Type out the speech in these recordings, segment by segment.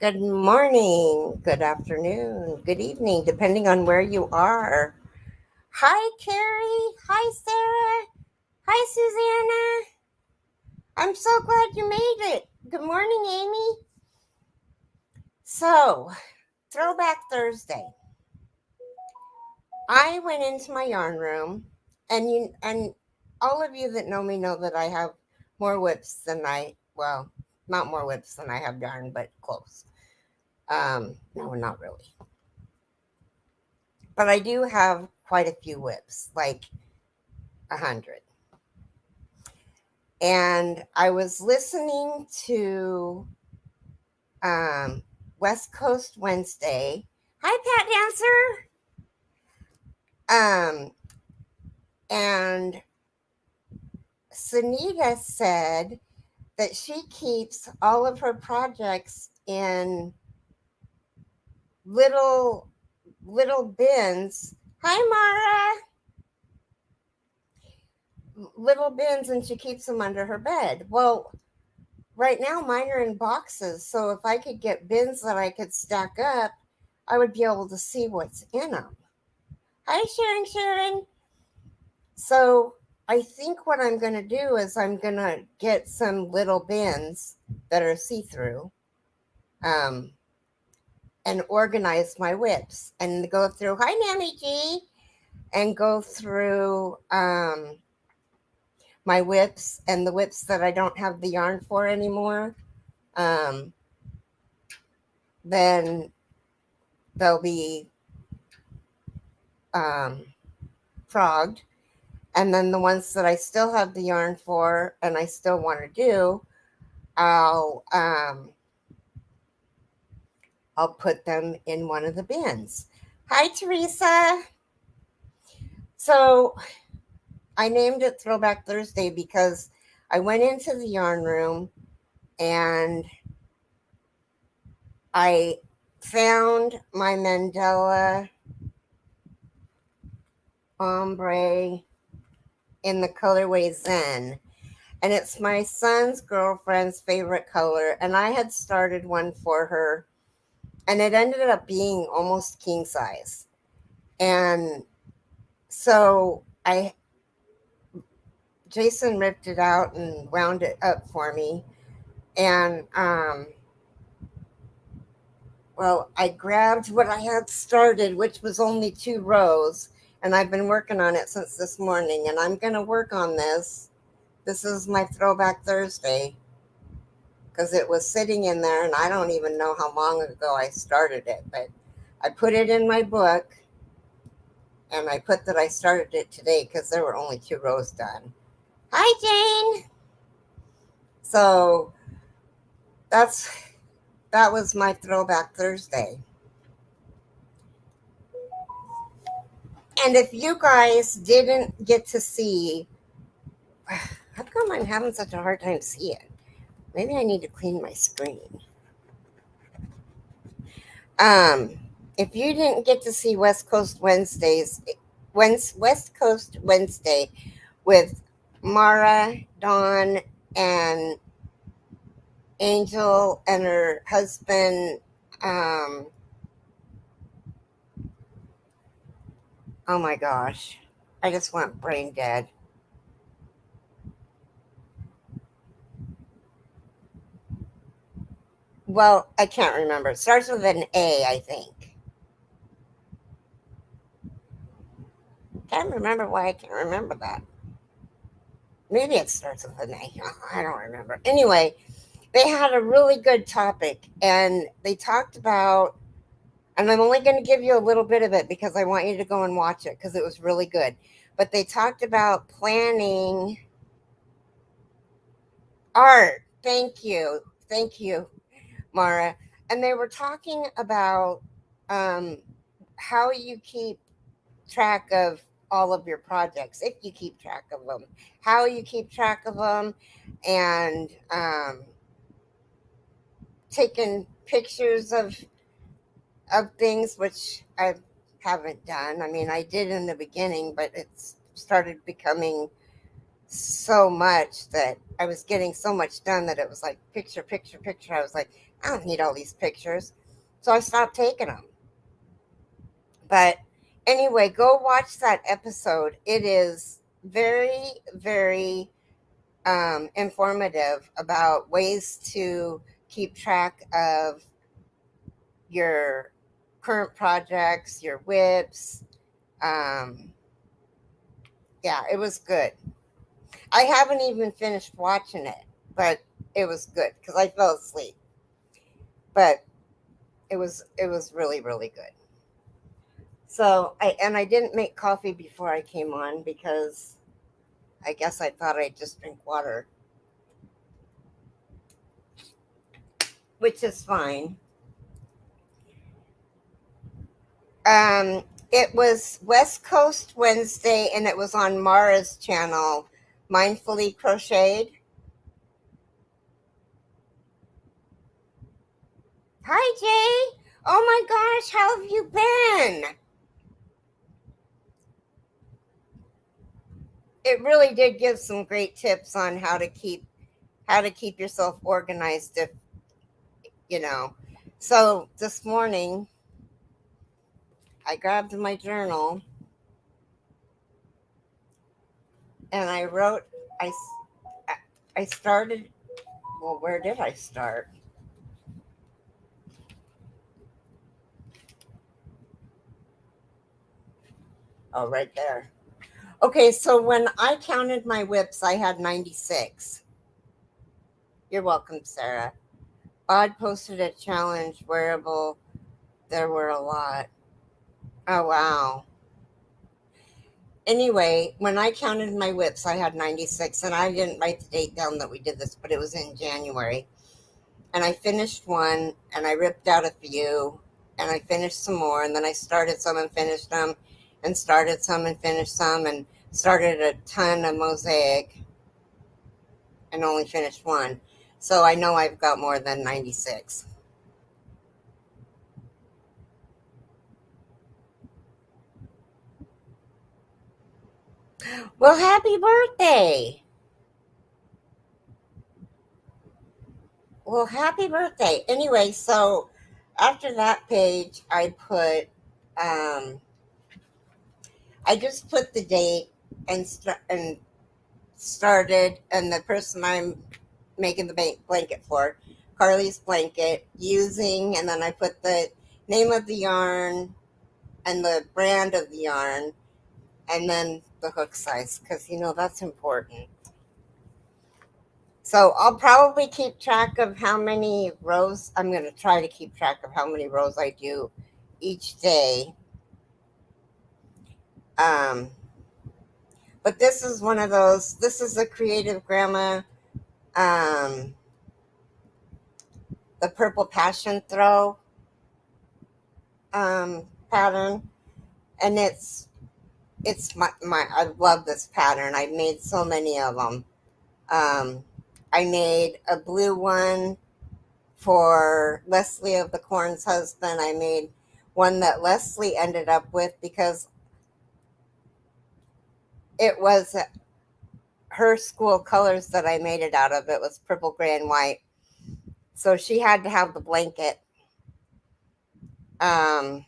Good morning, good afternoon, good evening, depending on where you are. Hi, Keri. Hi, Sarah. Hi, Susanna. I'm so glad you made it. Good morning, Amy. So, Throwback Thursday. I went into my yarn room, and all of you that know me know that I have more whips than not more whips than I have yarn, but close. No, not really. But I do have quite a few whips, like 100. And I was listening to um, West Coast Wednesday. Hi, Pat Dancer. And Sunita said that she keeps all of her projects in little little bins. Hi, Mara. Little bins, and she keeps them under her bed. Well, right now mine are in boxes, so if I could get bins that I could stack up, I would be able to see what's in them. Hi, Sharon. So I think what I'm going to do is I'm going to get some little bins that are see-through, um, and organize my whips and go through. Hi, Mammy G, and go through my whips and the whips that I don't have the yarn for anymore. Um, then they'll be um, frogged, and then the ones that I still have the yarn for and I still want to do, I'll um, I'll put them in one of the bins. Hi, Teresa. So I named it Throwback Thursday because I went into the yarn room and I found my Mandela ombre in the colorway Zen. And it's my son's girlfriend's favorite color. And I had started one for her, and it ended up being almost king size. And so Jason ripped it out and wound it up for me. And, well, I grabbed what I had started, which was only 2 rows. And I've been working on it since this morning. And I'm going to work on this. This is my Throwback Thursday, because it was sitting in there and I don't even know how long ago I started it, but I put it in my book and I put that I started it today because there were only 2 rows done. Hi, Jane. So that's that was my Throwback Thursday. And if you guys didn't get to see, how come I'm having such a hard time seeing? Maybe I need to clean my screen. Um, if you didn't get to see West Coast Wednesday with Mara, Dawn, and Angel and her husband, um, oh my gosh, I just went brain dead. Well, I can't remember. It starts with an A, I think. Can't remember why I can't remember that. Maybe it starts with an A. I don't remember. Anyway, they had a really good topic, and they talked about, and I'm only going to give you a little bit of it because I want you to go and watch it because it was really good. But they talked about planning art. Thank you, Mara. And they were talking about um, how you keep track of all of your projects, if you keep track of them, how you keep track of them, and taking pictures of things, which I haven't done. I mean, I did in the beginning, but it's started becoming so much that I was getting so much done that it was like picture. I was like, I don't need all these pictures. So I stopped taking them. But anyway, go watch that episode. It is very, very informative about ways to keep track of your current projects, your whips. Um, yeah, it was good. I haven't even finished watching it, but it was good because I fell asleep. But it was really really good. So I didn't make coffee before I came on because I guess I thought I'd just drink water, which is fine. Um, it was West Coast Wednesday, and it was on Mara's channel, Mindfully Crocheted. Hi, Jay. Oh my gosh, how have you been? It really did give some great tips on how to keep yourself organized if you know. So this morning I grabbed my journal and I wrote I I started, well, where did I start? Oh, right there. Okay, so when I counted my whips, I had 96. You're welcome, Sarah. Odd posted a challenge wearable. There were a lot. Oh, wow. Anyway, when I counted my whips, I had 96, and I didn't write the date down that we did this, but it was in January. And I finished one, and I ripped out a few, and I finished some more, and then I started some and finished them, and started some and finished some, and started a ton of mosaic, and only finished one. So I know I've got more than 96. Well, happy birthday. Well, happy birthday. Anyway, so after that page, I just put the date and started, and the person I'm making the blanket for, Carly's blanket, using, and then I put the name of the yarn and the brand of the yarn, and then the hook size, because that's important. So I'll probably keep track of how many rows. I'm going to try to keep track of how many rows I do each day. Um, but this is one of those. This is a Creative Grandma, um, the Purple Passion Throw pattern, and it's my I love this pattern. I made so many of them. Um, I made a blue one for Leslie of the Corn's husband. I made one that Leslie ended up with because it was her school colors that I made it out of. It was purple, gray, and white. So she had to have the blanket. Um,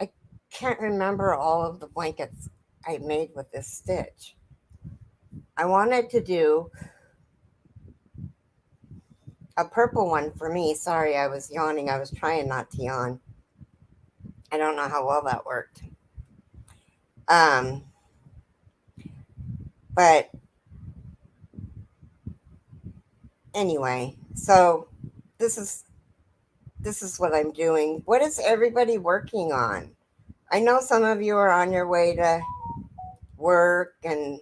I can't remember all of the blankets I made with this stitch. I wanted to do a purple one for me. Sorry, I was yawning. I was trying not to yawn. I don't know how well that worked. Um, but anyway, so this is this is what I'm doing. What is everybody working on? I know some of you are on your way to work and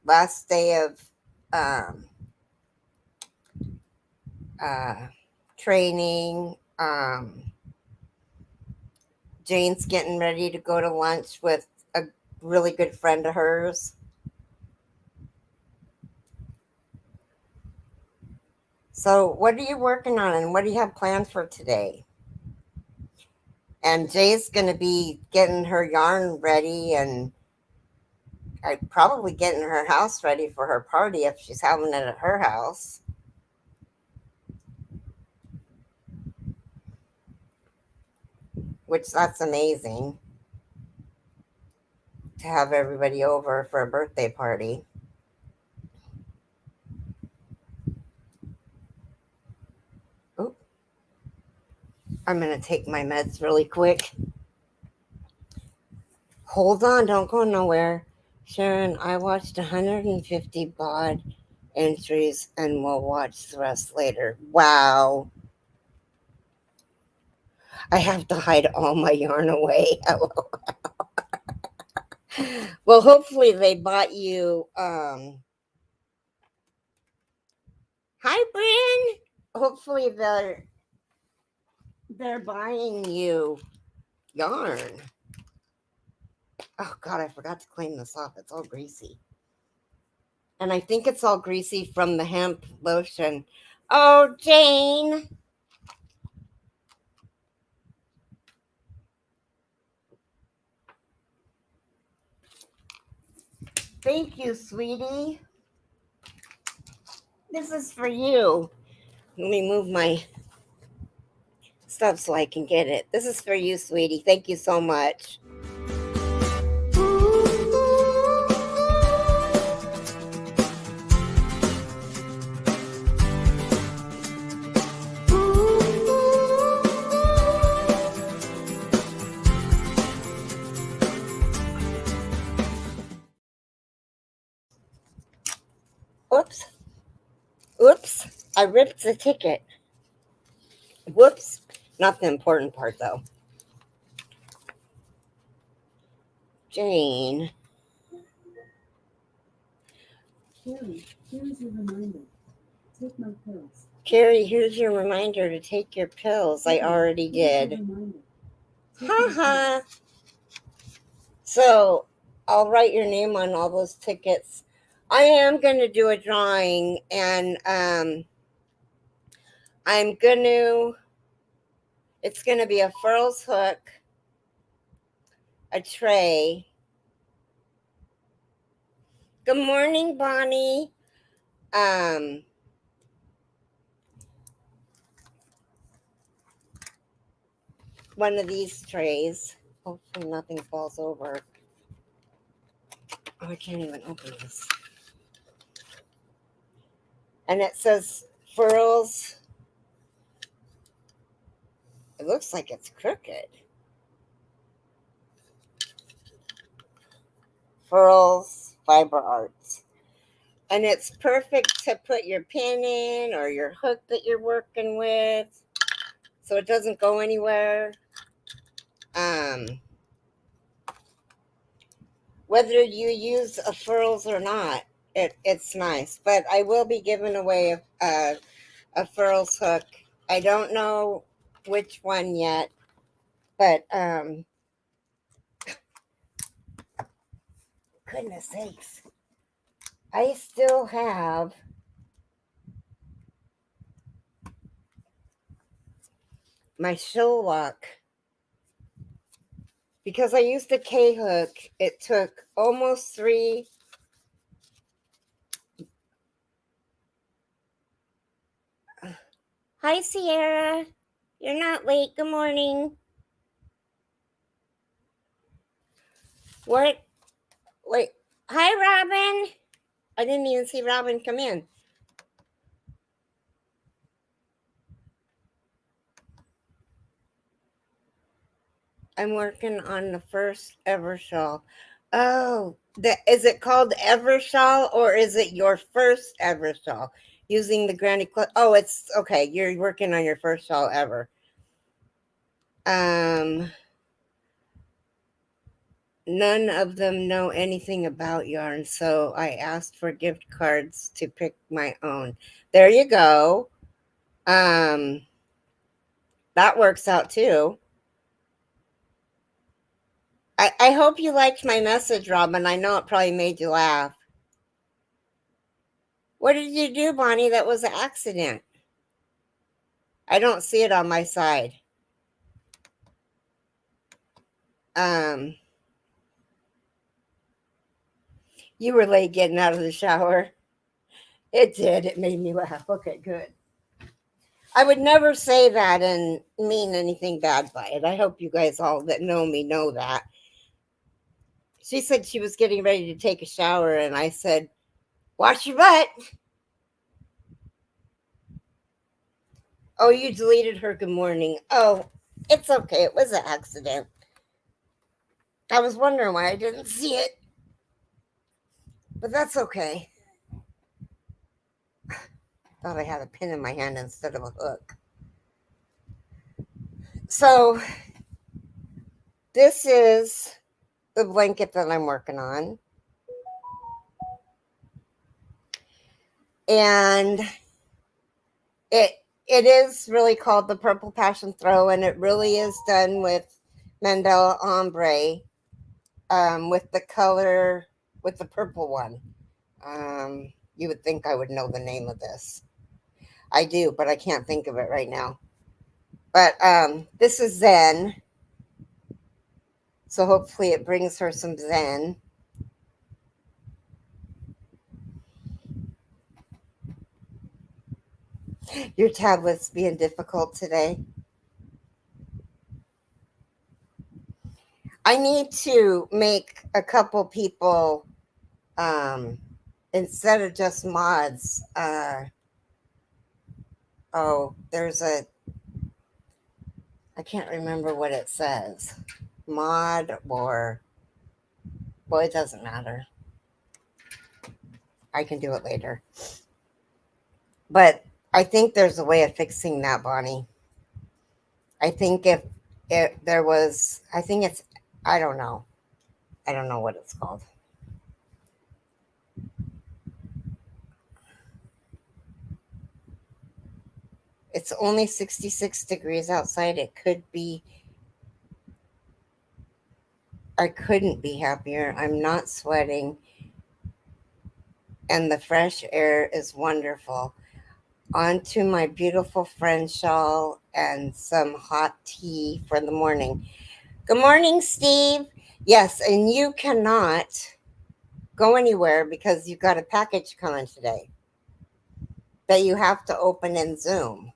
last day of um, uh, training. Jane's getting ready to go to lunch with a really good friend of hers. So, what are you working on and what do you have planned for today? And Jay's going to be getting her yarn ready and probably getting her house ready for her party if she's having it at her house. which that's amazing to have everybody over for a birthday party. Oh, I'm going to take my meds really quick. Hold on, don't go nowhere. Sharon, I watched 150 bod entries and we'll watch the rest later. Wow. I have to hide all my yarn away. Well, hopefully they bought you hi Bryn. Hopefully they're buying you yarn. Oh god, I forgot to clean this off. It's all greasy. And I think it's all greasy from the hemp lotion. Oh, Jane. Thank you, sweetie. This is for you. Let me move my stuff so I can get it. This is for you, sweetie. Thank you so much. Oops. Oops. I ripped the ticket. Whoops. Not the important part, though. Jane. Keri, here's your reminder. Take my pills. Keri, here's your reminder to take your pills. I already did. Haha. So I'll write your name on all those tickets. I am going to do a drawing, and it's going to be a furls hook, a tray. Good morning, Bonnie. One of these trays. Hopefully nothing falls over. Oh, I can't even open this. And it says furls. It looks like it's crooked. Furls Fiber Arts. And it's perfect to put your pin in or your hook that you're working with, so it doesn't go anywhere. Whether you use a furls or not, it's nice. But I will be giving away a furls hook. I don't know which one yet, but goodness sakes, I still have my show lock. Because I used a K hook, it took almost 3. Hi, Sierra. You're not late. Good morning. What? Wait. Hi, Robin. I didn't even see Robin come in. I'm working on the first ever shawl. Oh, is it called Ever Shawl or is it your first ever shawl? Using the granny cloth. Oh, it's okay. You're working on your first shawl ever. None of them know anything about yarn, so I asked for gift cards to pick my own. There you go. That works out too. I hope you liked my message, Robin. I know it probably made you laugh. What did you do, Bonnie? That was an accident. I don't see it on my side. You were late getting out of the shower. It did. It made me laugh. Okay, good. I would never say that and mean anything bad by it. I hope you guys all that know me know that. She said she was getting ready to take a shower, and I said, wash your butt. Oh, you deleted her good morning. Oh, it's okay. It was an accident. I was wondering why I didn't see it, but that's okay. Thought I had a pin in my hand instead of a hook. So, this is the blanket that I'm working on. And it is really called the Purple Passion Throw, and it really is done with Mandela Ombre, with the color, with the purple one. You would think I would know the name of this. I do, but I can't think of it right now. But this is Zen. So hopefully it brings her some Zen. Your tablet's being difficult today. I need to make a couple people, instead of just mods. There's I can't remember what it says. Mod or, well, it doesn't matter. I can do it later. But I think there's a way of fixing that, Bonnie. I think if there was, I think it's, I don't know. I don't know what it's called. It's only 66 degrees outside. It could be, I couldn't be happier. I'm not sweating. And the fresh air is wonderful. On to my beautiful friend shawl and some hot tea for the morning. Good morning, Steve. Yes, and you cannot go anywhere because you've got a package coming today that you have to open in Zoom.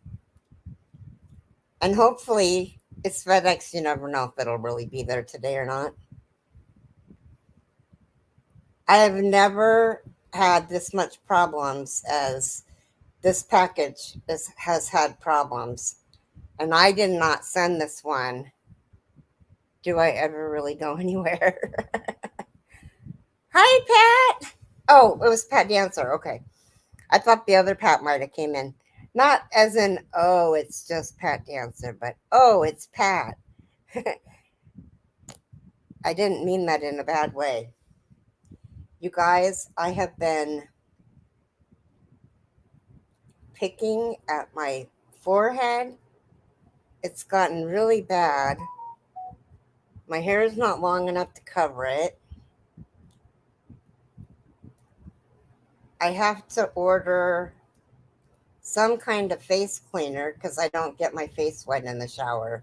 And hopefully it's FedEx. You never know if it'll really be there today or not. I have never had this much problems as this package has had problems. And I did not send this one. Do I ever really go anywhere? Hi, Pat. Oh, it was Pat Dancer. Okay. I thought the other Pat might have came in. Not as in, oh, it's just Pat Dancer, but oh, it's Pat. I didn't mean that in a bad way. You guys, I have been picking at my forehead. It's gotten really bad. My hair is not long enough to cover it. I have to order some kind of face cleaner because I don't get my face wet in the shower.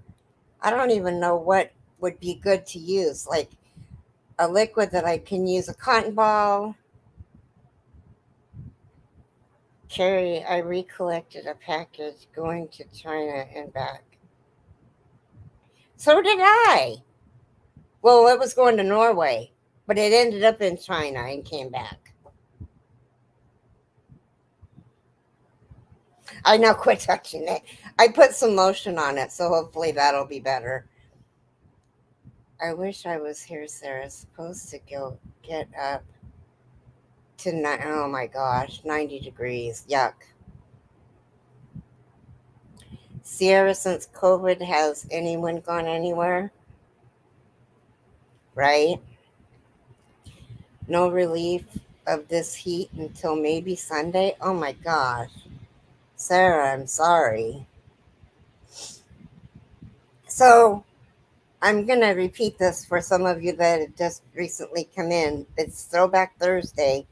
I don't even know what would be good to use, like a liquid that I can use, a cotton ball. Keri, I recollected a package going to China and back. So did I. Well, it was going to Norway, but it ended up in China and came back. I know, quit touching it. I put some lotion on it, so hopefully that'll be better. I wish I was here, Sarah. Supposed to go get up to, oh my gosh, 90 degrees. Yuck. Sierra, since COVID, has anyone gone anywhere? Right? No relief of this heat until maybe Sunday? Oh my gosh. Sarah, I'm sorry. So, I'm going to repeat this for some of you that had just recently come in. It's Throwback Thursday,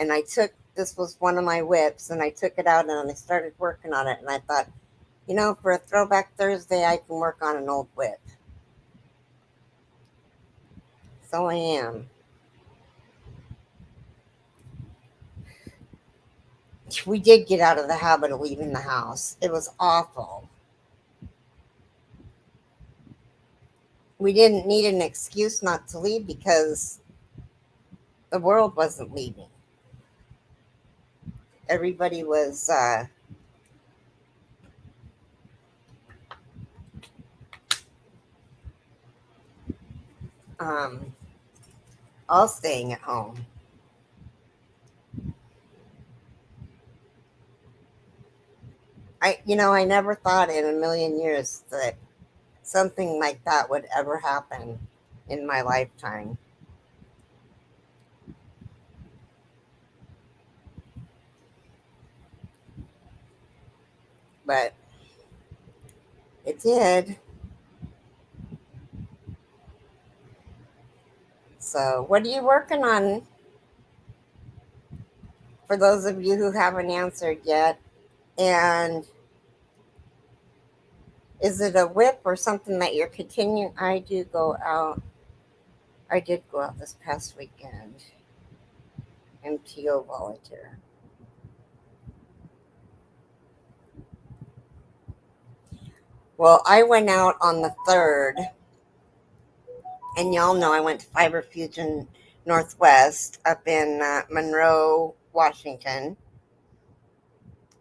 and this was one of my whips, and I took it out and I started working on it, and I thought, for a Throwback Thursday, I can work on an old whip. So I am. we did get out of the habit of leaving the house. It was awful. We didn't need an excuse not to leave because the world wasn't leaving. Everybody was um, all staying at home. I never thought in a million years that something like that would ever happen in my lifetime. But it did. So, what are you working on for those of you who haven't answered yet? And is it a whip or something that you're continuing? I do go out. I did go out this past weekend. MTO volunteer. Well, I went out on the 3rd, and y'all know I went to Fiber Fusion Northwest up in Monroe, Washington.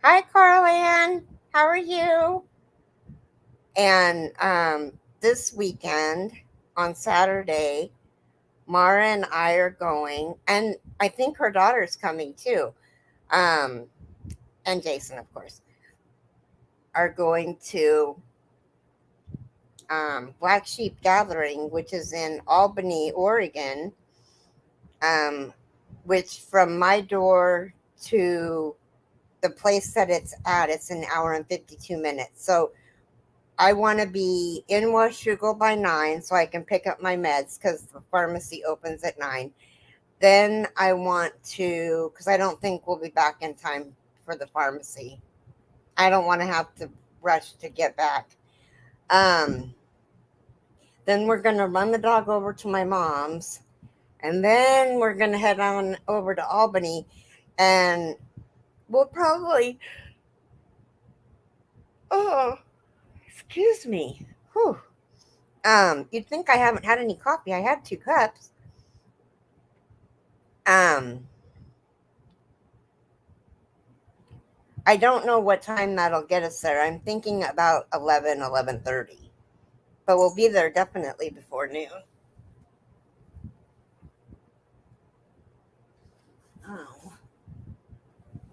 Hi, Carlan. How are you? And this weekend, on Saturday, Mara and I are going, and I think her daughter's coming too, and Jason, of course, are going to Black Sheep Gathering, which is in Albany, Oregon, which from my door to the place that it's at, it's an hour and 52 minutes. So I want to be in Washougal by 9 so I can pick up my meds because the pharmacy opens at 9. Then I want to, because I don't think we'll be back in time for the pharmacy. I don't want to have to rush to get back. Then we're going to run the dog over to my mom's. And then we're going to head on over to Albany. And we'll probably, oh, excuse me. Whew. You'd think I haven't had any coffee. I had 2 cups. I don't know what time that'll get us there. I'm thinking about 11:30. But we'll be there definitely before noon. Oh.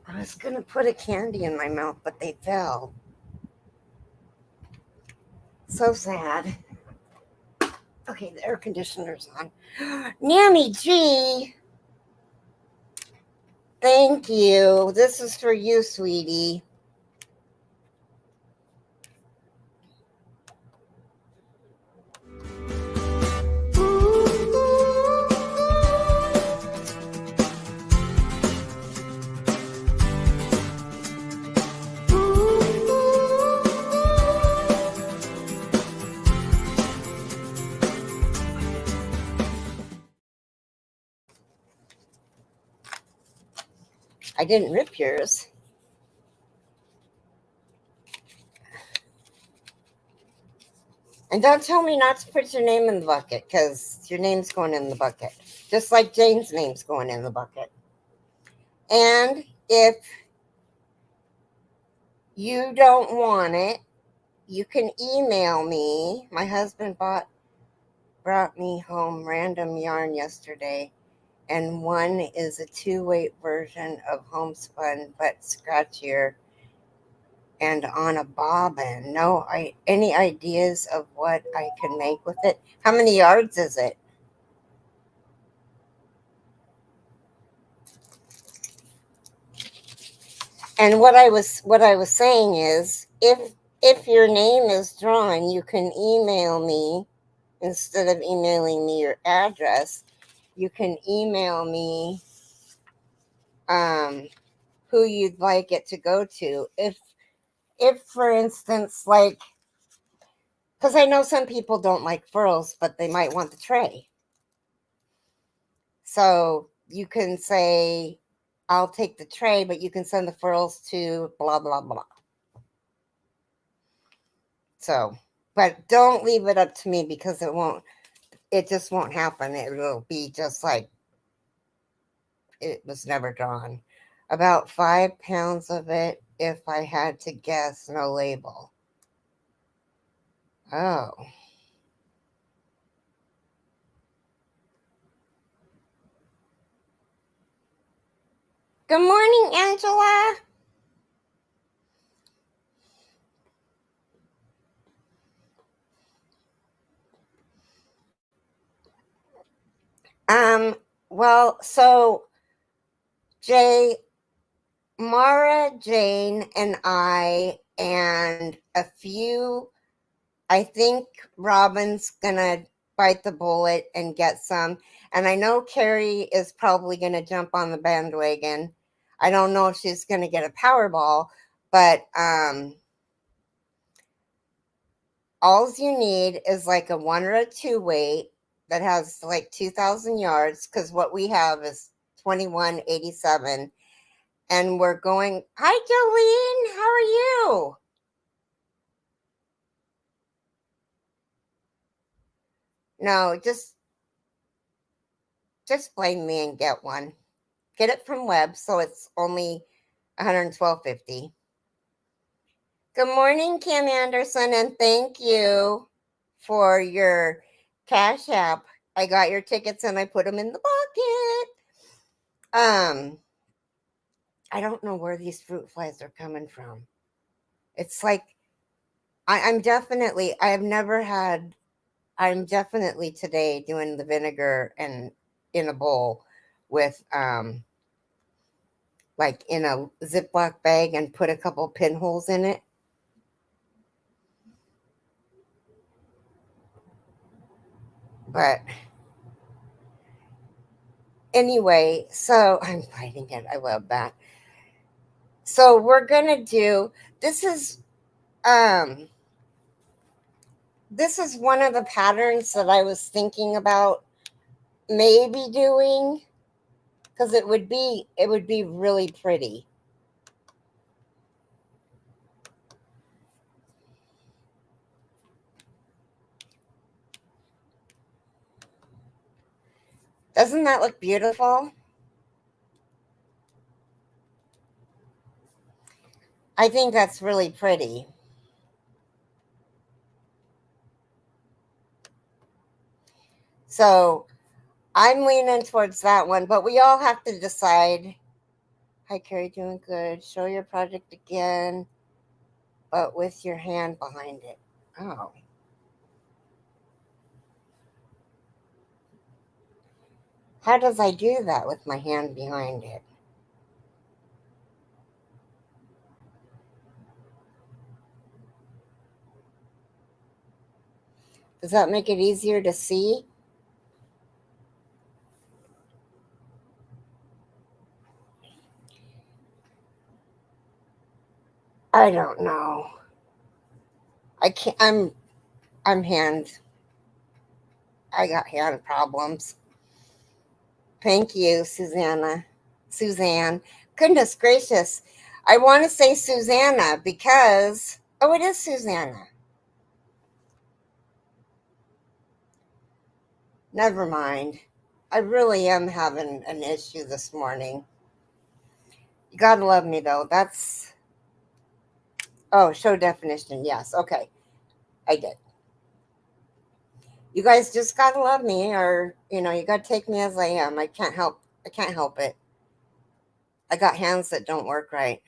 I was going to put a candy in my mouth, but they fell. So sad. Okay, the air conditioner's on. Nammy G. Thank you. This is for you, sweetie. I didn't rip yours. And don't tell me not to put your name in the bucket, because your name's going in the bucket. Just like Jane's name's going in the bucket. And if you don't want it, you can email me. My husband brought me home random yarn yesterday. And one is a 2-weight version of homespun, but scratchier and on a bobbin. Any ideas of what I can make with it? How many yards is it? And what I was saying is, if your name is drawn, you can email me instead of emailing me your address. You can email me who you'd like it to go to. If for instance, like, because I know some people don't like furls, but they might want the tray. So you can say, I'll take the tray, but you can send the furls to blah, blah, blah. So, but don't leave it up to me because it just won't happen. It will be just like it was never drawn. About 5 pounds of it, if I had to guess, no label. Oh. Good morning, Angela. Well, so Jay, Mara, Jane, and I, and a few, I think Robin's gonna bite the bullet and get some. And I know Keri is probably gonna jump on the bandwagon. I don't know if she's gonna get a Powerball, but all you need is like a 1 or a 2 weight that has like 2,000 yards, because what we have is 2187. And we're going, hi, Jolene, how are you? No, just blame me and get one. Get it from Web, so it's only $112.50. Good morning, Kim Anderson, and thank you for your Cash App. I got your tickets and I put them in the bucket. I don't know where these fruit flies are coming from. It's like I'm definitely today doing the vinegar and in a bowl with like in a Ziploc bag and put a couple pinholes in it. But anyway, so I'm fighting it. I love that. So we're gonna do um this is one of the patterns that I was thinking about maybe doing, because it would be really pretty. Doesn't that look beautiful? I think that's really pretty. So I'm leaning towards that one, but we all have to decide. Hi, Keri, doing good. Show your project again, but with your hand behind it. Oh. How does I do that with my hand behind it? Does that make it easier to see? I don't know. I can't. I'm hand. I got hand problems. Thank you, Susanna. Suzanne. Goodness gracious. I want to say Susanna because, oh, it is Susanna. Never mind. I really am having an issue this morning. You gotta love me though. That's, oh, show definition. Yes. Okay. I did. You guys just gotta love me, or you gotta take me as I am. I can't help it. I got hands that don't work right.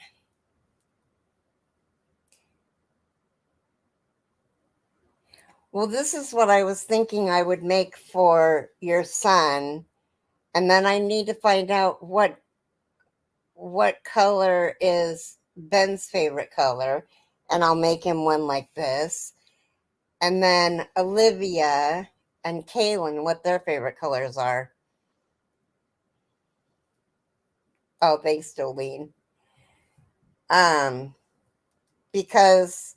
Well, this is what I was thinking I would make for your son. And then I need to find out what color is Ben's favorite color. And I'll make him one like this. And then Olivia and Kaylin, what their favorite colors are. Oh, thanks, Jolene. Because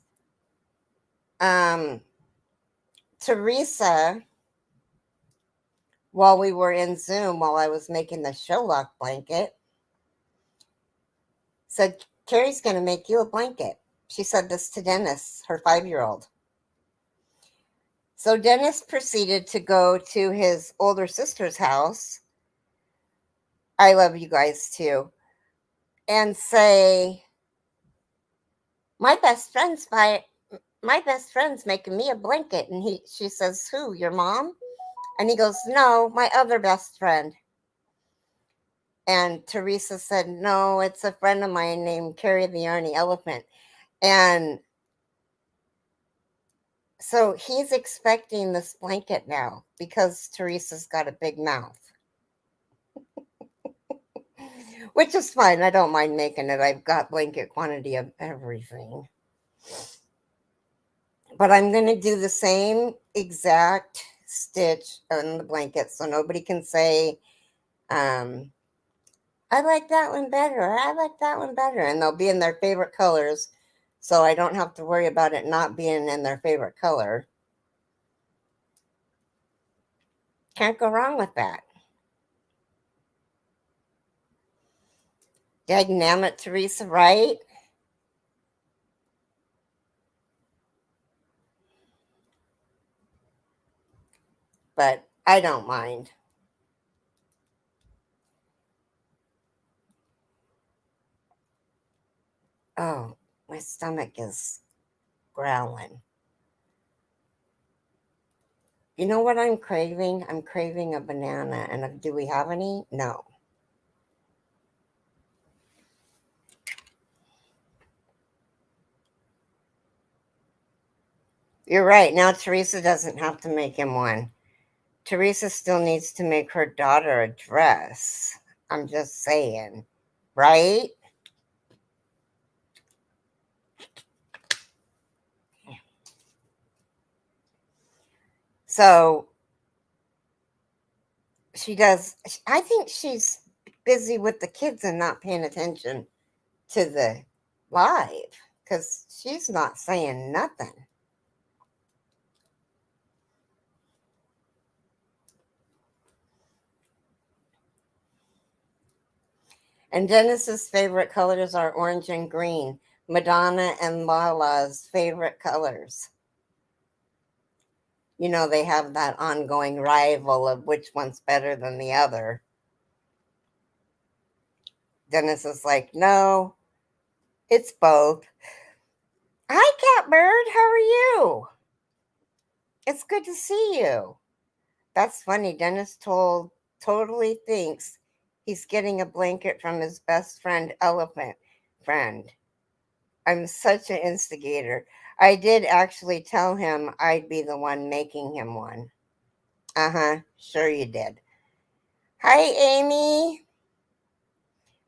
Teresa, while we were in Zoom, while I was making the Sherlock blanket, said, Keri's going to make you a blanket. She said this to Dennis, her 5-year-old. So Dennis proceeded to go to his older sister's house. I love you guys too. And say, my best friend's making me a blanket. And she says, who, your mom? And he goes, no, my other best friend. And Teresa said, no, it's a friend of mine named Keri the Yarny-elephant. And so he's expecting this blanket now because Teresa's got a big mouth. Which is fine. I don't mind making it. I've got blanket quantity of everything. But I'm going to do the same exact stitch on the blanket so nobody can say, I like that one better, or I like that one better. And they'll be in their favorite colors, so I don't have to worry about it not being in their favorite color. Can't go wrong with that. Dagnammit, Teresa, right? But I don't mind. Oh, my stomach is growling. You know what I'm craving? I'm craving a banana. And do we have any? No. You're right. Now Teresa doesn't have to make him one. Teresa still needs to make her daughter a dress. I'm just saying. Right? So she does. I think she's busy with the kids and not paying attention to the live because she's not saying nothing. And Dennis's favorite colors are orange and green. Madonna and Lala's favorite colors. You know, they have that ongoing rival of which one's better than the other. Dennis is like, no, it's both. Hi, Catbird. How are you? It's good to see you. That's funny. Dennis totally thinks he's getting a blanket from his best friend, elephant friend. I'm such an instigator. I did actually tell him I'd be the one making him one. Uh-huh. Sure you did. Hi, Amy.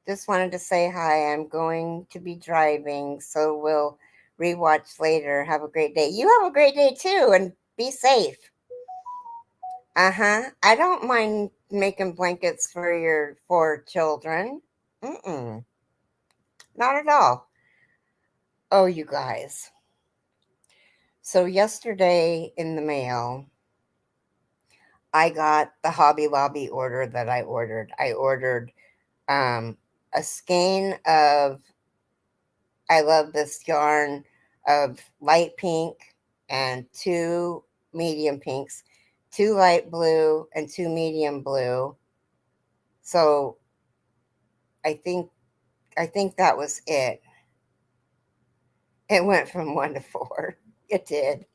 Just wanted to say hi. I'm going to be driving, so we'll rewatch later. Have a great day. You have a great day too, and be safe. Uh-huh. I don't mind making blankets for your 4 children. Mm-mm. Not at all. Oh, you guys. So yesterday in the mail, I got the Hobby Lobby order that I ordered. I ordered a skein of, I love this yarn, of light pink and 2 medium pinks, 2 light blue and 2 medium blue. So I think that was it. It went from 1 to 4. It did.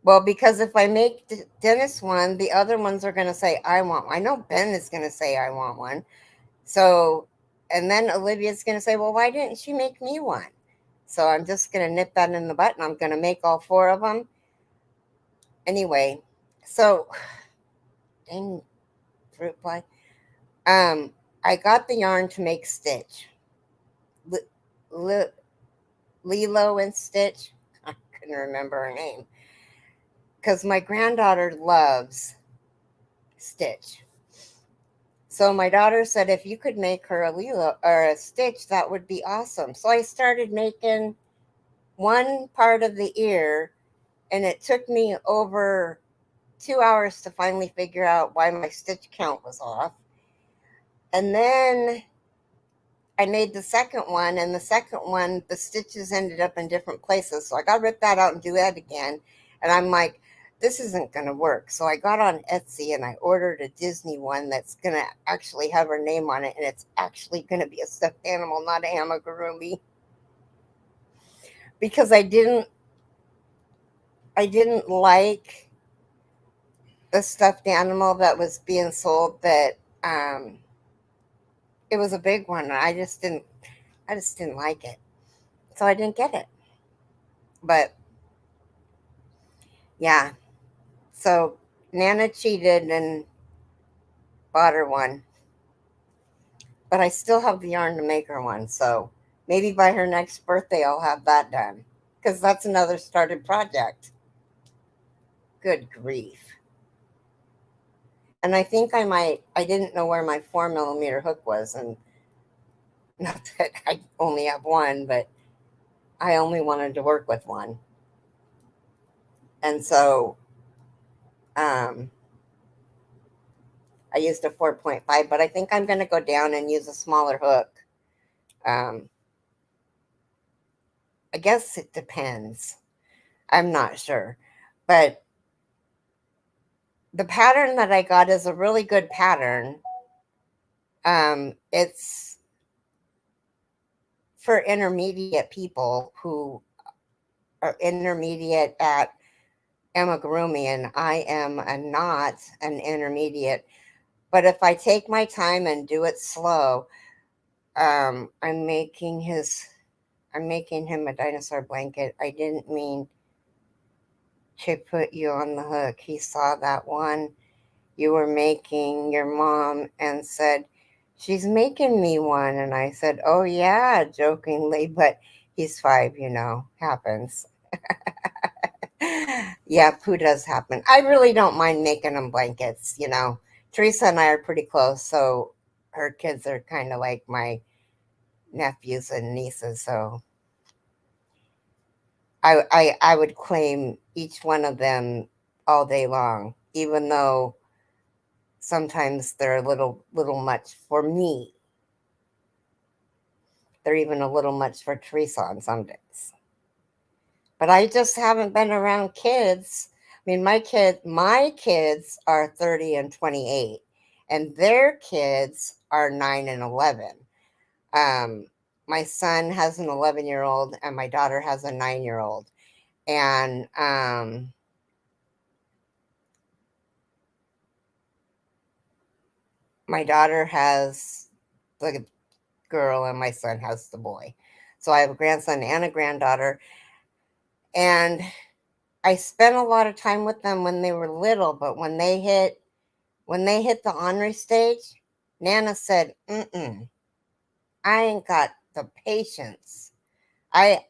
Well, because if I make Dennis one, the other ones are going to say, I want one. I know Ben is going to say, I want one. So, and then Olivia's going to say, well, why didn't she make me one? So I'm just going to nip that in the butt and I'm going to make all 4 of them. Anyway, so, dang, fruit fly. I got the yarn to make Stitch. Lilo and Stitch. I couldn't remember her name. Because my granddaughter loves Stitch. So my daughter said, if you could make her a Lilo or a Stitch, that would be awesome. So I started making one part of the ear, and it took me over 2 hours to finally figure out why my stitch count was off. And then I made the second one, and the second one, the stitches ended up in different places. So I got to rip that out and do that again. And I'm like, this isn't going to work. So I got on Etsy and I ordered a Disney one that's going to actually have her name on it. And it's actually going to be a stuffed animal, not an amigurumi. Because I didn't like the stuffed animal that was being sold, that it was a big one. And I just didn't like it. So I didn't get it. But yeah. So Nana cheated and bought her one. But I still have the yarn to make her one. So maybe by her next birthday, I'll have that done. Because that's another started project. Good grief. And I think I didn't know where my 4mm hook was. And not that I only have one, but I only wanted to work with one. And so I used a 4.5, but I think I'm going to go down and use a smaller hook. Um, I guess it depends. I'm not sure. But the pattern that I got is a really good pattern. It's for intermediate people who are intermediate at amigurumi, and I am not an intermediate. But if I take my time and do it slow, I'm making him a dinosaur blanket. I didn't mean to put you on the hook. He saw that one you were making your mom and said, she's making me one. And I said, oh, yeah, jokingly, but he's 5, happens. Yeah, poo does happen. I really don't mind making them blankets. Teresa and I are pretty close, so her kids are kind of like my nephews and nieces. So I would claim each one of them all day long, even though sometimes they're a little much for me. They're even a little much for Teresa on some days. But I just haven't been around kids. I mean, my kids are 30 and 28, and their kids are 9 and 11. My son has an 11-year-old, and my daughter has a 9-year-old. And my daughter has the girl, and my son has the boy. So I have a grandson and a granddaughter. And I spent a lot of time with them when they were little, but when they hit the ornery stage, Nana said, I ain't got the patience. I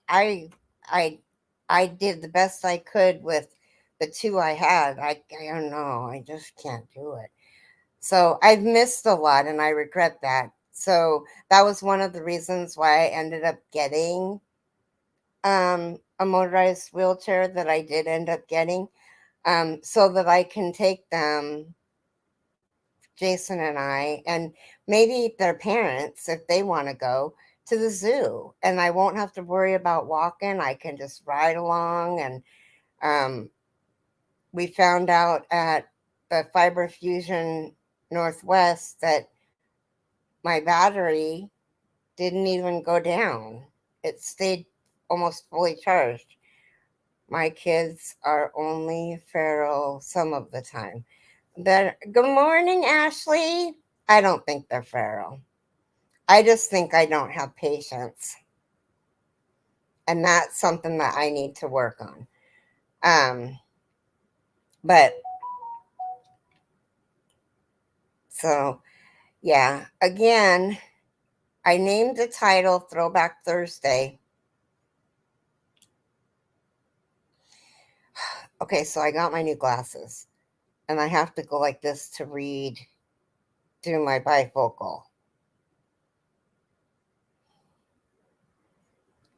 did the best I could with the 2 I had. I don't know. I just can't do it. So I've missed a lot, and I regret that. So that was one of the reasons why I ended up getting a motorized wheelchair that I did end up getting, so that I can take them, Jason and I, and maybe their parents, if they want to go to the zoo, and I won't have to worry about walking. I can just ride along. And we found out at the Fiber Fusion Northwest that my battery didn't even go down. It stayed almost fully charged. My kids are only feral some of the time. Good morning, Ashley. I don't think they're feral. I just think I don't have patience. And that's something that I need to work on. But so, yeah, again, I named the title Throwback Thursday. Okay, so I got my new glasses, and I have to go like this to read through my bifocal.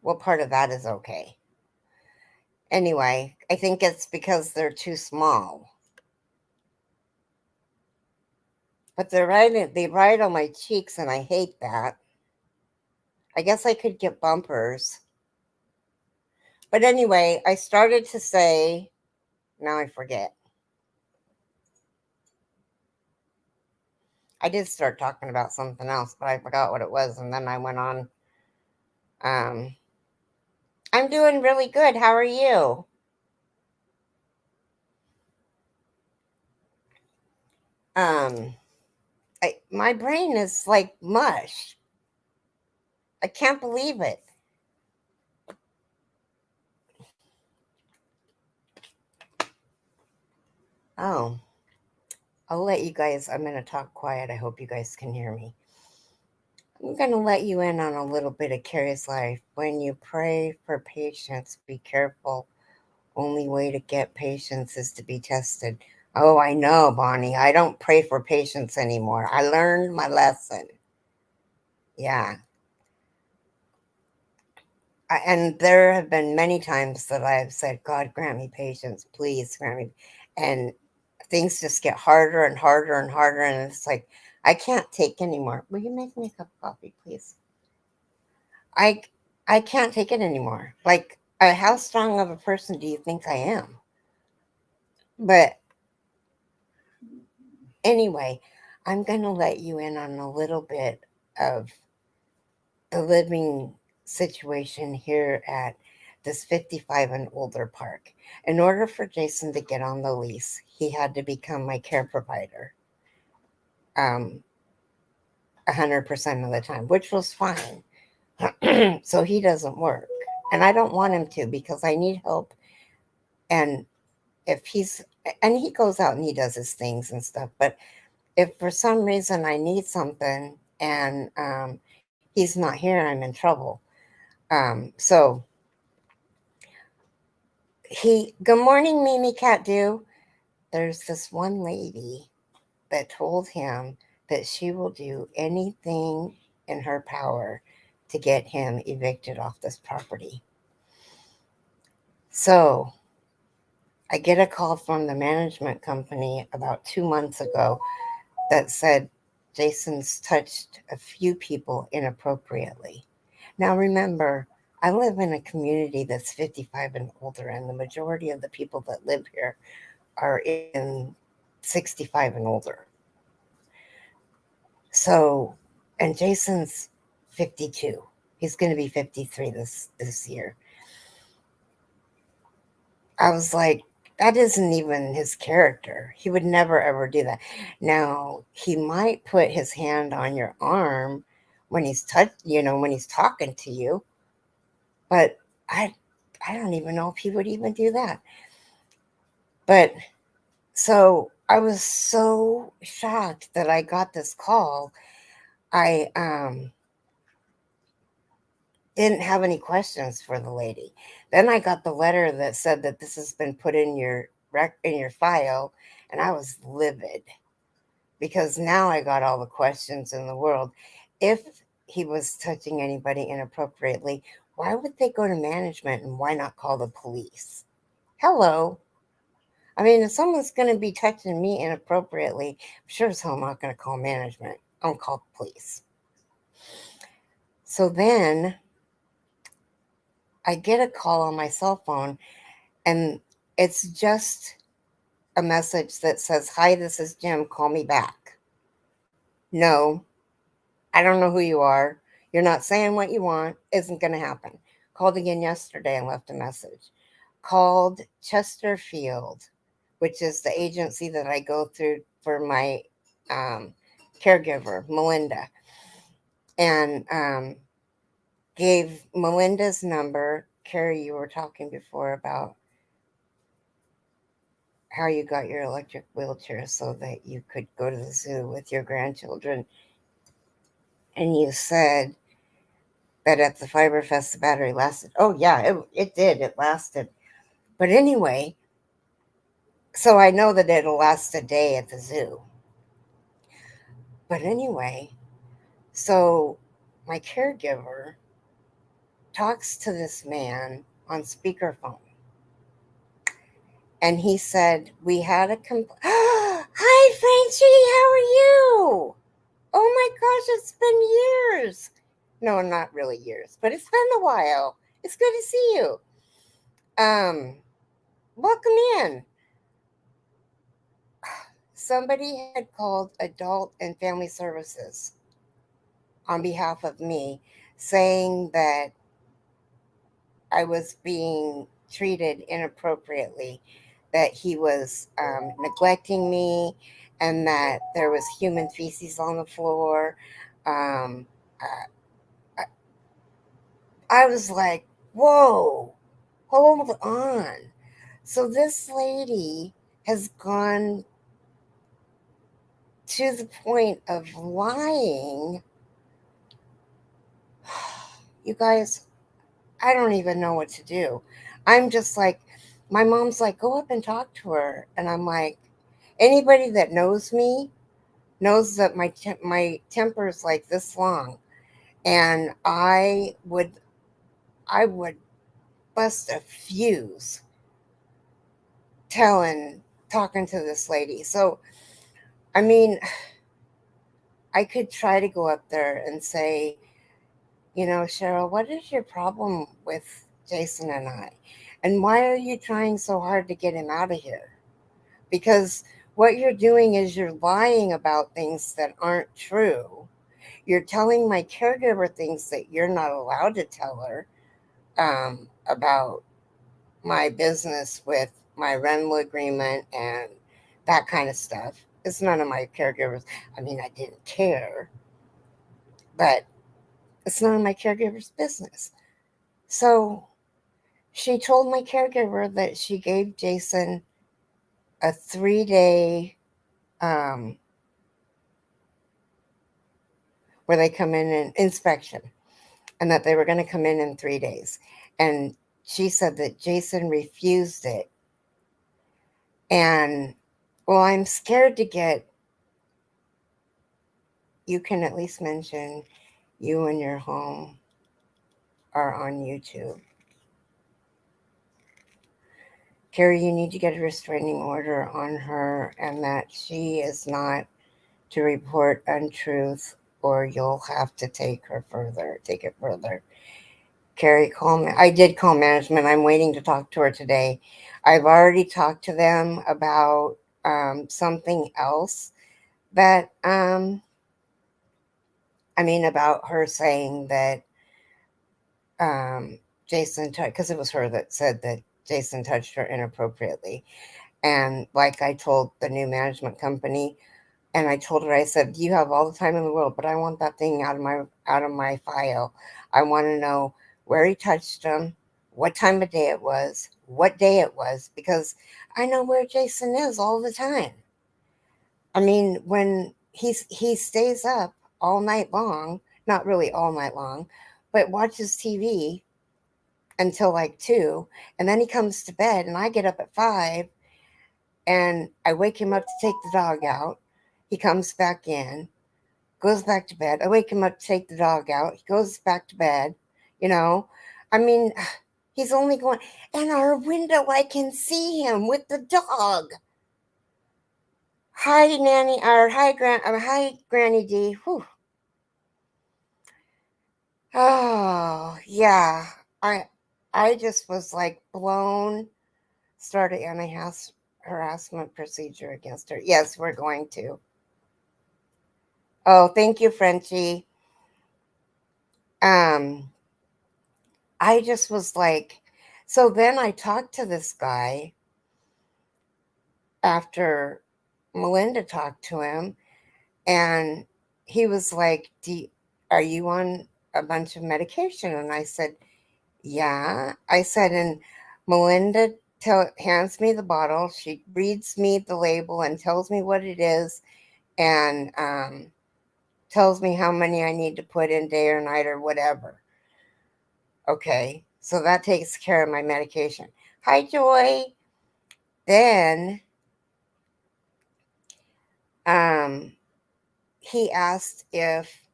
What part of that is okay? Anyway, I think it's because they're too small. But they ride on my cheeks, and I hate that. I guess I could get bumpers. But anyway, I started to say, now I forget. I did start talking about something else, but I forgot what it was. And then I went on. I'm doing really good. How are you? My brain is like mush. I can't believe it. Oh, I'll let you guys, I'm going to talk quiet. I hope you guys can hear me. I'm going to let you in on a little bit of Keri's life. When you pray for patience, be careful. Only way to get patience is to be tested. Oh, I know, Bonnie. I don't pray for patience anymore. I learned my lesson. Yeah. And there have been many times that I've said, God, grant me patience. Please grant me. And things just get harder and harder and harder. And it's like, I can't take anymore. Will you make me a cup of coffee, please? I can't take it anymore. Like, how strong of a person do you think I am? But anyway, I'm going to let you in on a little bit of a living situation here at this 55 and older park. In order for Jason to get on the lease, he had to become my care provider 100% of the time, which was fine. So he doesn't work. And I don't want him to because I need help. And and he goes out and he does his things and stuff. But if for some reason I need something and he's not here, I'm in trouble. So good morning, Mimi Cat Do. There's this one lady that told him that she will do anything in her power to get him evicted off this property. So I get a call from the management company about 2 months ago that said Jason's touched a few people inappropriately. Now remember, I live in a community that's 55 and older, and the majority of the people that live here are in 65 and older. So, and Jason's 52. He's going to be 53 this year. I was like, that isn't even his character. He would never ever do that. Now, he might put his hand on your arm when he's when he's talking to you, but I don't even know if he would even do that. But so I was so shocked that I got this call. I didn't have any questions for the lady. Then I got the letter that said that this has been put in your file, and I was livid because now I got all the questions in the world. If he was touching anybody inappropriately, why would they go to management and why not call the police? Hello. I mean, if someone's going to be touching me inappropriately, I'm sure as hell not going to call management. I'm call the police. So then I get a call on my cell phone, and it's just a message that says, "Hi, this is Jim. Call me back." No, I don't know who you are. You're not saying what you want. Isn't going to happen. Called again yesterday and left a message. Called Chesterfield, which is the agency that I go through for my caregiver, Melinda, and gave Melinda's number. Keri, you were talking before about how you got your electric wheelchair so that you could go to the zoo with your grandchildren. And you said that at the Fiber Fest, the battery lasted. Oh, yeah, it did. It lasted. But anyway, so I know that it'll last a day at the zoo. But anyway, so my caregiver talks to this man on speakerphone. And he said, we had a Hi, Frenchie, how are you? Oh my gosh, it's been years. No, not really years, but it's been a while. It's good to see you. Um, Welcome in. Somebody had called Adult and Family Services on behalf of me, saying that I was being treated inappropriately, that he was neglecting me, and that there was human feces on the floor. Um, I was like, whoa, hold on. So this lady has gone to the point of lying. You guys, I don't even know what to do. I'm just like, my mom's like, go up and talk to her. And I'm like, anybody that knows me knows that my temper is like this long. And I would bust a fuse telling, talking to this lady. So, I mean, I could try to go up there and say, Cheryl, what is your problem with Jason and I? And why are you trying so hard to get him out of here? Because what you're doing is you're lying about things that aren't true. You're telling my caregiver things that you're not allowed to tell her about my business with my rental agreement and that kind of stuff. It's none of my caregivers. I mean, I didn't care, but it's none of my caregiver's business. So she told my caregiver that she gave Jason a 3-day um, where they come in and inspection, and that they were going to come in 3 days. And she said that Jason refused it. And well, I'm scared to get, you can at least mention you and your home are on YouTube. Keri, you need to get a restraining order on her, and that she is not to report untruth, or you'll have to take it further. Keri, call me. I did call management. I'm waiting to talk to her today. I've already talked to them about something else that, about her saying that um, Jason touched, because it was her that said that Jason touched her inappropriately. And like I told the new management company, and I told her, I said, you have all the time in the world, but I want that thing out of my file. I want to know where he touched him, what time of day it was, what day it was, because I know where Jason is all the time. I mean, when he stays up all night long, not really all night long, but watches TV until like 2, and then he comes to bed, and I get up at 5, and I wake him up to take the dog out. He comes back in, goes back to bed. I wake him up to take the dog out. He goes back to bed. You know, I mean, he's only going, and our window, I can see him with the dog. Hi, Nanny, or hi, Granny D. Whew. Oh, yeah. I, I just was like blown. Started harassment procedure against her. Yes, we're going to. Oh, thank you, Frenchie. Um, I just was like, so then I talked to this guy after Melinda talked to him, and he was like, are you on a bunch of medication? And I said, yeah. I said, and Melinda hands me the bottle. She reads me the label and tells me what it is, and tells me how many I need to put in day or night or whatever. Okay, so that takes care of my medication. Hi, Joy. Then um, he asked if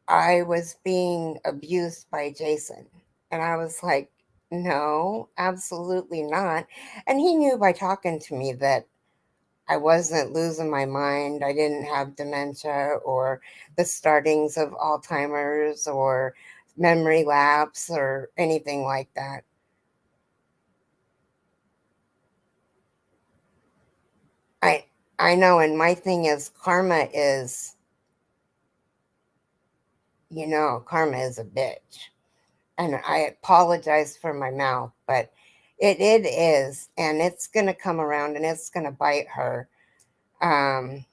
I was being abused by Jason. And I was like, no, absolutely not. And he knew by talking to me that I wasn't losing my mind. I didn't have dementia or the startings of Alzheimer's or memory lapse or anything like that. I know, and my thing is karma is, karma is a bitch. And I apologize for my mouth, but it is, and it's gonna come around and it's gonna bite her. Um,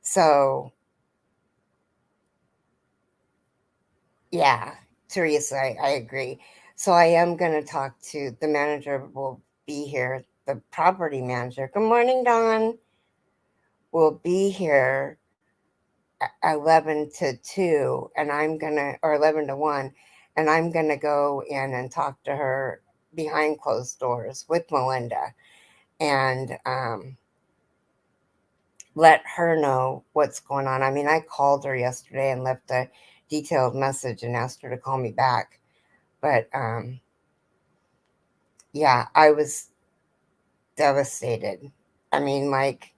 so yeah, Teresa, I agree. So I am gonna talk to the manager. Will be here. The property manager. Good morning, Dawn. Will be here 11 to 2, and or 11 to 1, and I'm gonna go in and talk to her behind closed doors with Melinda, and let her know what's going on. I mean, I called her yesterday and left a detailed message and asked her to call me back. But yeah, I was devastated. I mean, like,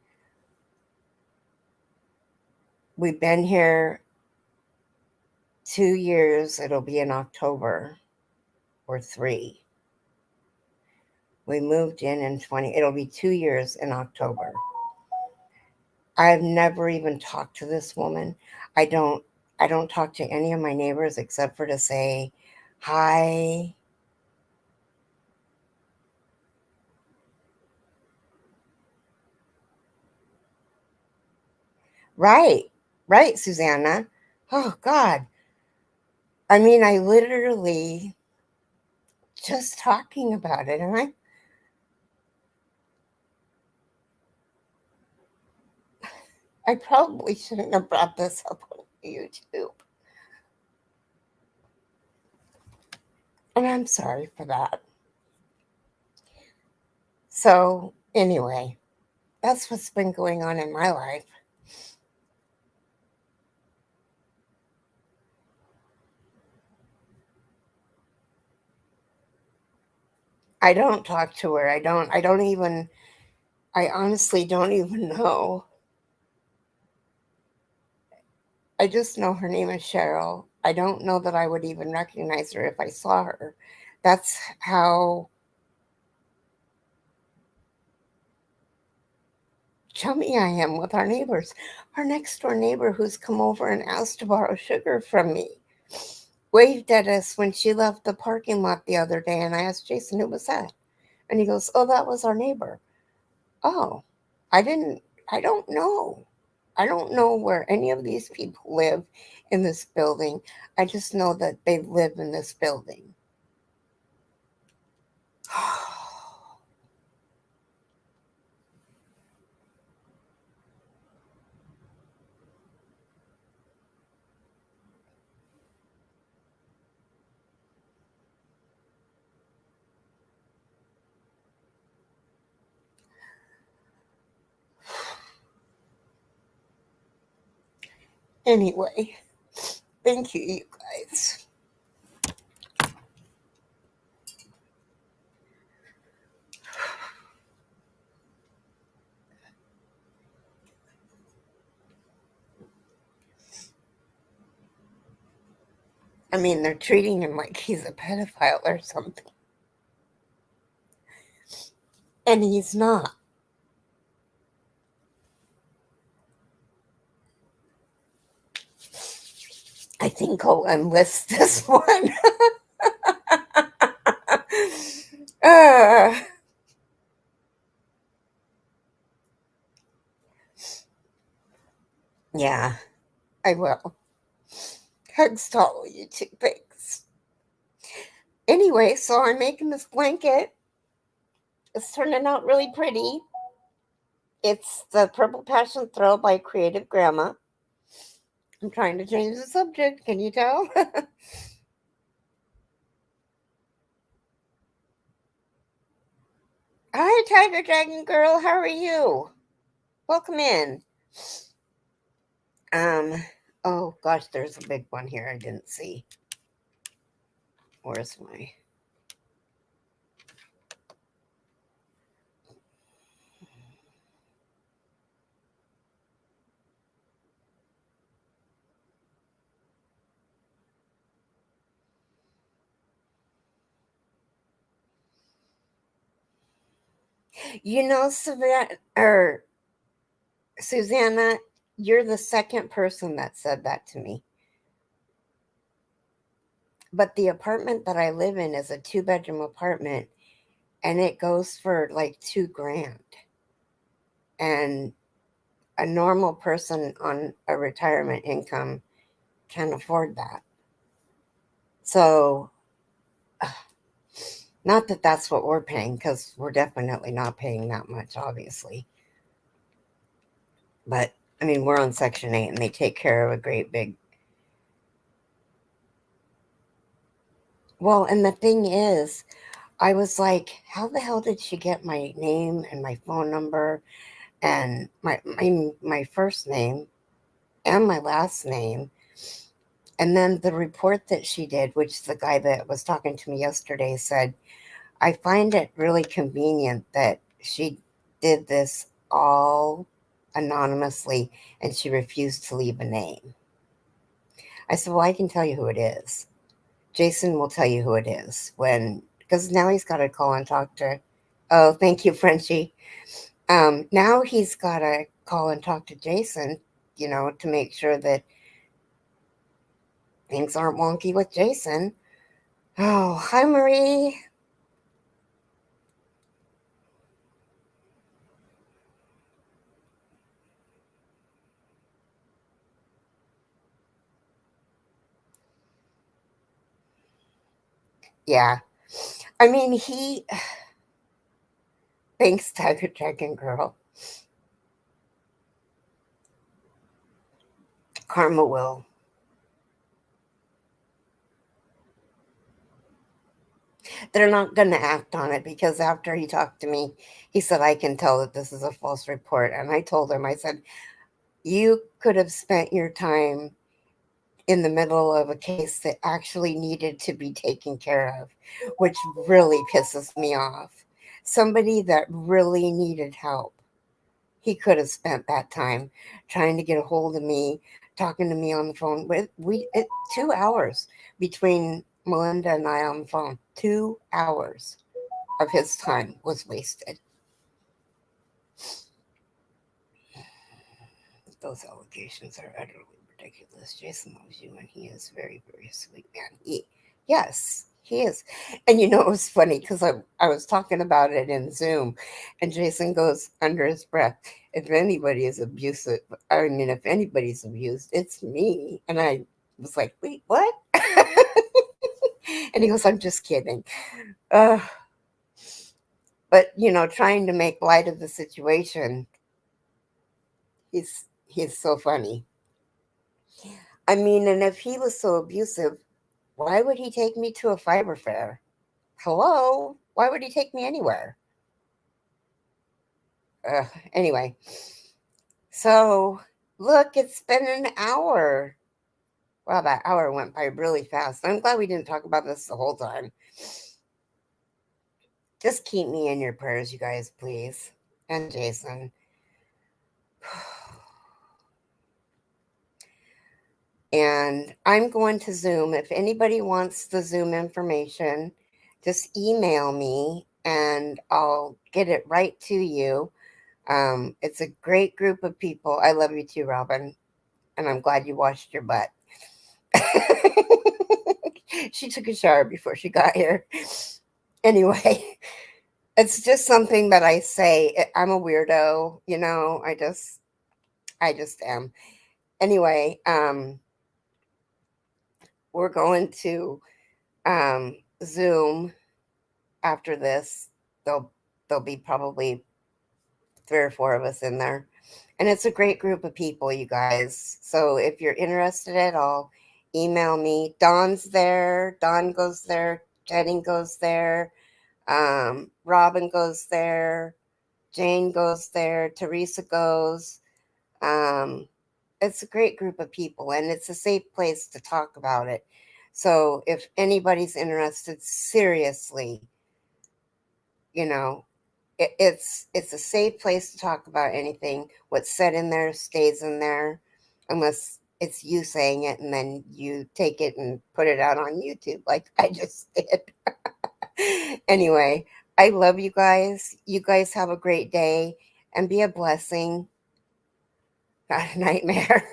we've been here 2 years. It'll be in October, or 3. We moved in 20. It'll be 2 years in October. I've never even talked to this woman. I don't talk to any of my neighbors except for to say hi. Right, Susanna. Oh God. I mean, I literally just talking about it, and I probably shouldn't have brought this up on YouTube. And I'm sorry for that. So, anyway, that's what's been going on in my life. I don't talk to her. I honestly don't even know. I just know her name is Cheryl. I don't know that I would even recognize her if I saw her. That's how chummy I am with our neighbors. Our next door neighbor, who's come over and asked to borrow sugar from me, waved at us when she left the parking lot the other day, and I asked Jason, who was that? And he goes, oh, that was our neighbor. Oh, I don't know. I don't know where any of these people live in this building. I just know that they live in this building. Anyway, thank you, you guys. I mean, they're treating him like he's a pedophile or something. And he's not. I think I'll enlist this one. uh, yeah, I will. Hugs to all of you too. Thanks. Anyway, so I'm making this blanket. It's turning out really pretty. It's the Purple Passion Throw by Creative Grandma. I'm trying to change the subject. Can you tell? Hi, Tiger Dragon Girl. How are you? Welcome in. Oh gosh, there's a big one here I didn't see. Where's my... You know, Savannah or Susanna, you're the second person that said that to me. But the apartment that I live in is a 2-bedroom apartment and it goes for like 2 grand. And a normal person on a retirement income can afford that. So, not that that's what we're paying, because we're definitely not paying that much, obviously. But, I mean, we're on Section 8 and they take care of a great big. Well, and the thing is, I was like, how the hell did she get my name and my phone number and my first name and my last name? And then the report that she did, which the guy that was talking to me yesterday said, I find it really convenient that she did this all anonymously and she refused to leave a name. I said, well, I can tell you who it is. Jason will tell you who it is because now he's got to call and talk to. Oh, thank you, Frenchie. Now he's got to call and talk to Jason, to make sure that things aren't wonky with Jason. Oh, hi, Marie. Yeah. I mean, thanks, Tiger Dragon Girl. Karma will. They're not going to act on it because after he talked to me, he said, I can tell that this is a false report. And I told him, I said, you could have spent your time in the middle of a case that actually needed to be taken care of, which really pisses me off. Somebody that really needed help. He could have spent that time trying to get a hold of me, talking to me on the phone. 2 hours between Melinda and I on the phone. 2 hours of his time was wasted. Those allegations are utterly ridiculous. Jason loves you, and he is very, very sweet man. Yes, he is. And it was funny because I was talking about it in Zoom, and Jason goes under his breath, if anybody is abusive, if anybody's abused, it's me. And I was like, wait, what? And he goes, I'm just kidding. Uh, but, trying to make light of the situation, he's so funny. I mean, and if he was so abusive, why would he take me to a fiber fair? Hello? Why would he take me anywhere? Anyway, so look, it's been an hour. Wow, that hour went by really fast. I'm glad we didn't talk about this the whole time. Just keep me in your prayers, you guys, please. And Jason. And I'm going to Zoom. If anybody wants the Zoom information, just email me and I'll get it right to you. It's a great group of people. I love you too, Robin. And I'm glad you washed your butt. She took a shower before she got here. Anyway, it's just something that I say. I'm a weirdo, I just am. Anyway, we're going to Zoom after this. There'll be probably 3 or 4 of us in there. And it's a great group of people, you guys. So if you're interested at all, email me. Dawn's there. Dawn goes there. Jenny goes there. Robin goes there. Jane goes there. Teresa goes. It's a great group of people, and it's a safe place to talk about it. So if anybody's interested, seriously, it's a safe place to talk about anything. What's said in there stays in there, unless it's you saying it and then you take it and put it out on YouTube like I just did. Anyway, I love you guys. You guys have a great day and be a blessing. Not a nightmare.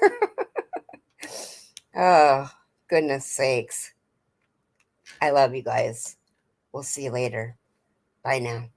Oh, goodness sakes. I love you guys. We'll see you later. Bye now.